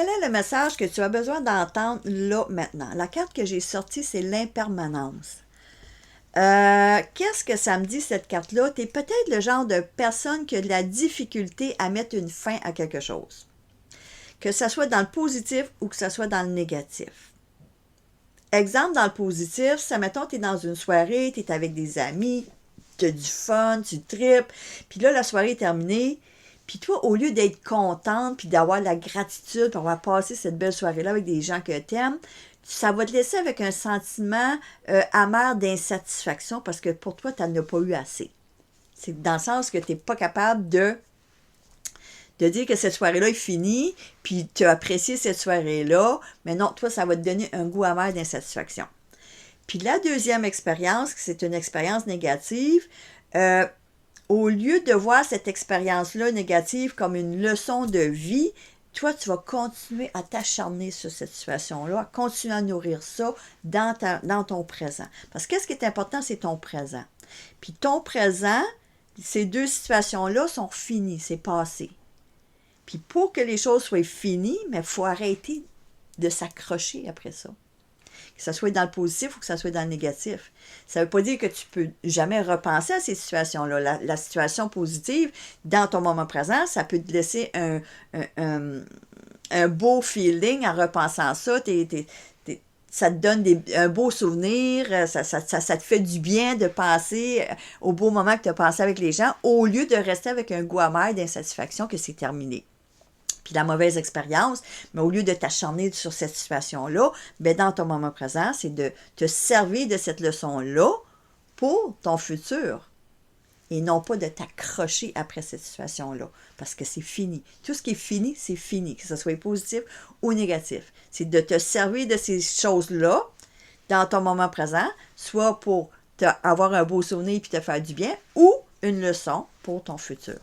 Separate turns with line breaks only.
Quel est le message que tu as besoin d'entendre là, maintenant? La carte que j'ai sortie, c'est l'impermanence. Qu'est-ce que ça me dit, cette carte-là? Tu es peut-être le genre de personne qui a de la difficulté à mettre une fin à quelque chose. Que ce soit dans le positif ou que ce soit dans le négatif. Exemple, dans le positif, ça, mettons, tu es dans une soirée, tu es avec des amis, tu as du fun, tu tripes, puis là, la soirée est terminée, puis toi, au lieu d'être contente, puis d'avoir la gratitude pour avoir passé cette belle soirée-là avec des gens que tu aimes, ça va te laisser avec un sentiment amer d'insatisfaction parce que pour toi, tu n'en as pas eu assez. C'est dans le sens que tu n'es pas capable de dire que cette soirée-là est finie, puis tu as apprécié cette soirée-là, mais non, toi, ça va te donner un goût amer d'insatisfaction. Puis la deuxième expérience, c'est une expérience négative, au lieu de voir cette expérience-là négative comme une leçon de vie, toi, tu vas continuer à t'acharner sur cette situation-là, à continuer à nourrir ça dans ton présent. Parce que ce qui est important, c'est ton présent. Puis ton présent, ces deux situations-là sont finies, c'est passé. Puis pour que les choses soient finies, il faut arrêter de s'accrocher après ça. Que ce soit dans le positif ou que ce soit dans le négatif. Ça ne veut pas dire que tu ne peux jamais repenser à ces situations-là. La situation positive, dans ton moment présent, ça peut te laisser un beau feeling en repensant ça. Ça te donne un beau souvenir, ça te fait du bien de penser au beau moment que tu as passé avec les gens, au lieu de rester avec un goût amer d'insatisfaction que c'est terminé. Puis la mauvaise expérience, mais au lieu de t'acharner sur cette situation-là, ben dans ton moment présent, c'est de te servir de cette leçon-là pour ton futur et non pas de t'accrocher après cette situation-là, parce que c'est fini. Tout ce qui est fini, c'est fini, que ce soit positif ou négatif. C'est de te servir de ces choses-là dans ton moment présent, soit pour avoir un beau souvenir et te faire du bien, ou une leçon pour ton futur.